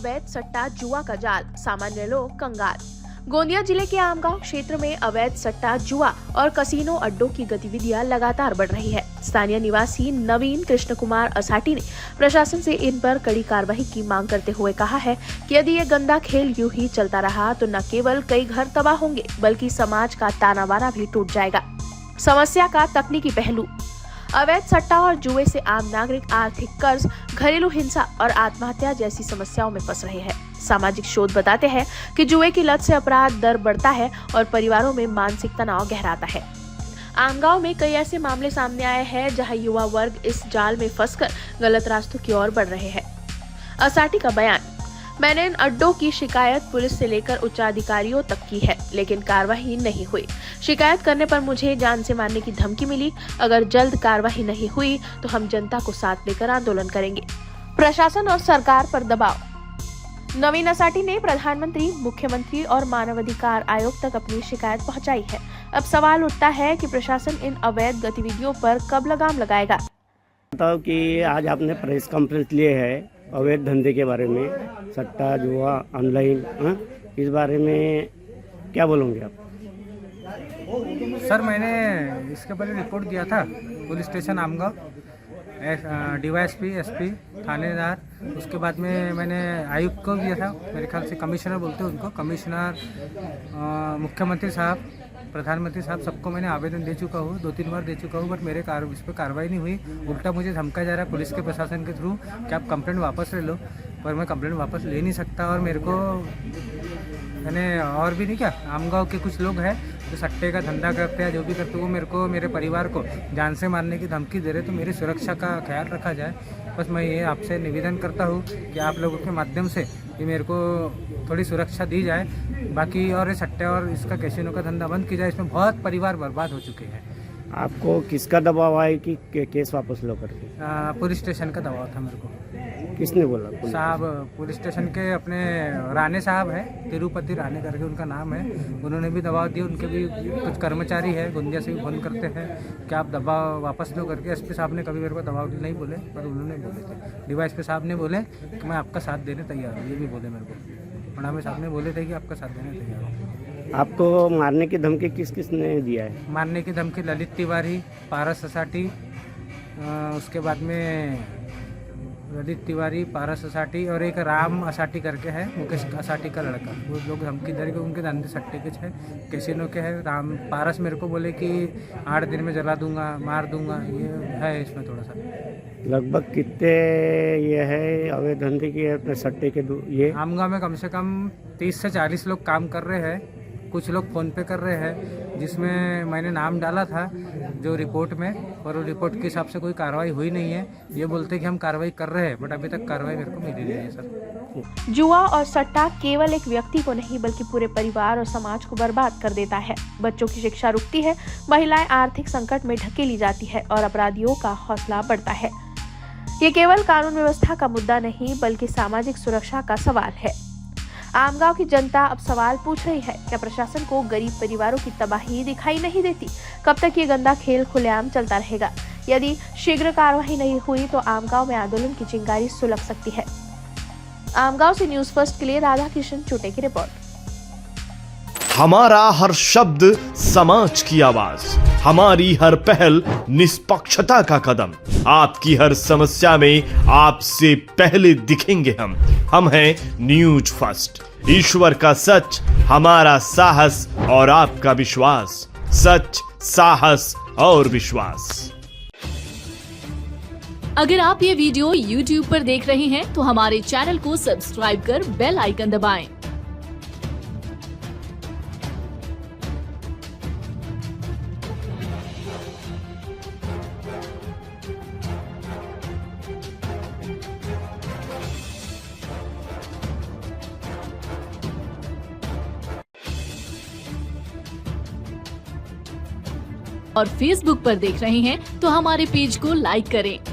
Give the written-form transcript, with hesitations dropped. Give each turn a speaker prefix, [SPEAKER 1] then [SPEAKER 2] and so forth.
[SPEAKER 1] अवैध सट्टा जुआ का जाल, सामान्य लोग कंगाल। गोंदिया जिले के आमगांव क्षेत्र में अवैध सट्टा जुआ और कसीनो अड्डों की गतिविधियां लगातार बढ़ रही है। स्थानीय निवासी नवीन कृष्ण कुमार असाटी ने प्रशासन से इन पर कड़ी कार्रवाई की मांग करते हुए कहा है कि यदि ये गंदा खेल यूं ही चलता रहा तो न केवल कई घर तबाह होंगे बल्कि समाज का ताना बाना भी टूट जाएगा। समस्या का तकनीकी पहलू। अवैध सट्टा और जुए से आम नागरिक आर्थिक कर्ज, घरेलू हिंसा और आत्महत्या जैसी समस्याओं में फंस रहे हैं। सामाजिक शोध बताते हैं कि जुए की लत से अपराध दर बढ़ता है और परिवारों में मानसिक तनाव गहराता है। आमगांव में कई ऐसे मामले सामने आए हैं जहां युवा वर्ग इस जाल में फंसकर गलत रास्तों की ओर बढ़ रहे हैं। असाटी का बयान। मैंने इन अड्डों की शिकायत पुलिस से लेकर उच्चाधिकारियों तक की है, लेकिन कार्रवाई नहीं हुई। शिकायत करने पर मुझे जान से मारने की धमकी मिली। अगर जल्द कार्रवाई नहीं हुई तो हम जनता को साथ लेकर आंदोलन करेंगे। प्रशासन और सरकार पर दबाव। नवीन असाटी ने प्रधानमंत्री, मुख्यमंत्री और मानवाधिकार आयोग तक अपनी शिकायत पहुंचाई है। अब सवाल उठता है कि प्रशासन इन अवैध गतिविधियों पर कब लगाम लगाएगा।
[SPEAKER 2] बताओ कि आज आपने प्रेस कॉन्फ्रेंस लिए है अवैध धंधे के बारे में, सट्टा जुआ ऑनलाइन, इस बारे में क्या बोलोगे आप?
[SPEAKER 3] सर, मैंने इसके पहले रिपोर्ट दिया था police station Amgaon, DYSP, SP, थानेदार। उसके बाद में मैंने आयुक्त को दिया था, मेरे ख्याल से कमिश्नर बोलते हैं उनको, कमिश्नर, मुख्यमंत्री साहब, प्रधानमंत्री साहब, सबको मैंने आवेदन दे चुका हूँ, 2-3 बार दे चुका हूँ, बट मेरे इस पर कार्रवाई नहीं हुई। उल्टा मुझे धमकाया जा रहा है पुलिस के प्रशासन के थ्रू कि आप कंप्लेंट वापस ले लो, पर मैं कंप्लेंट वापस ले नहीं सकता। और मेरे को मैंने और भी नहीं, क्या आमगांव के कुछ लोग हैं जो सट्टे का धंधा करते हैं, जो भी करते हैं, वो मेरे को, मेरे परिवार को जान से मारने की धमकी दे रहे। तो मेरी सुरक्षा का ख्याल रखा जाए। बस मैं ये आपसे निवेदन करता हूँ कि आप लोगों के माध्यम से ये मेरे को थोड़ी सुरक्षा दी जाए। बाकी और ये सट्टे और इसका कैसीनो का धंधा बंद की जाए। इसमें बहुत परिवार बर्बाद हो चुके हैं।
[SPEAKER 2] आपको किसका दबाव आया कि केस वापस लो करके?
[SPEAKER 3] पुलिस स्टेशन का दबाव था मेरे को।
[SPEAKER 2] किसने बोला?
[SPEAKER 3] साहब, पुलिस स्टेशन के अपने राणे साहब हैं, तिरुपति राणे करके उनका नाम है, उन्होंने भी दबाव दिया। उनके भी कुछ कर्मचारी है गोंदिया से भी फोन करते हैं कि आप दबाव वापस लो करके। एसपी साहब ने कभी मेरे को दबाव नहीं बोले, पर उन्होंने बोले थे। डीवाईएसपी साहब ने बोले कि मैं आपका साथ देने तैयार हूँ, ये भी बोले मेरे को। प्रणामी साहब ने बोले थे कि आपका साथ देने तैयार हूँ।
[SPEAKER 2] आपको मारने की धमकी किस किसने दिया है?
[SPEAKER 3] मारने की धमकी ललित तिवारी, पारस असाटी, उसके बाद में ललित तिवारी, पारस असाटी और एक राम असाटी करके है, मुकेश असाटी का लड़का। वो लोग धमकी दे रहे कि उनके धंधे सट्टे के हैं, कैसीनो के हैं। पारस मेरे को बोले कि 8 दिन में जला दूंगा, मार दूंगा। ये है इसमें थोड़ा सा।
[SPEAKER 2] लगभग कितने ये है अवैध धंधे की अपने सट्टे के? ये
[SPEAKER 3] आमगांव में कम से कम 30 से 40 लोग काम कर रहे हैं। कुछ लोग फ़ोन पे कर रहे हैं, जिसमें मैंने नाम डाला था जो रिपोर्ट में, और वो रिपोर्ट के हिसाब से कोई कार्रवाई हुई नहीं है। ये बोलते कि हम कार्रवाई कर रहे हैं, बट अभी तक कार्रवाई मेरे को मिली नहीं है सर।
[SPEAKER 1] जुआ और सट्टा केवल एक व्यक्ति को नहीं बल्कि पूरे परिवार और समाज को बर्बाद कर देता है। बच्चों की शिक्षा रुकती है, महिलाएं आर्थिक संकट में ढकेली जाती है और अपराधियों का हौसला बढ़ता है। ये केवल कानून व्यवस्था का मुद्दा नहीं बल्कि सामाजिक सुरक्षा का सवाल है। आमगांव की जनता अब सवाल पूछ रही है, क्या प्रशासन को गरीब परिवारों की तबाही दिखाई नहीं देती? कब तक ये गंदा खेल खुलेआम चलता रहेगा? यदि शीघ्र कार्रवाई नहीं हुई तो आमगांव में आंदोलन की चिंगारी सुलग सकती है। आमगांव से न्यूज़ फर्स्ट के लिए राधा किशन चोटे की रिपोर्ट।
[SPEAKER 4] हमारा हर शब्द समाज की आवाज, हमारी हर पहल निष्पक्षता का कदम। आपकी हर समस्या में आपसे पहले दिखेंगे हम हैं न्यूज फर्स्ट। ईश्वर का सच, हमारा साहस और आपका विश्वास। सच, साहस और विश्वास।
[SPEAKER 5] अगर आप ये वीडियो YouTube पर देख रहे हैं तो हमारे चैनल को सब्सक्राइब कर बेल आइकन दबाएं। और Facebook पर देख रहे हैं तो हमारे पेज को लाइक करें।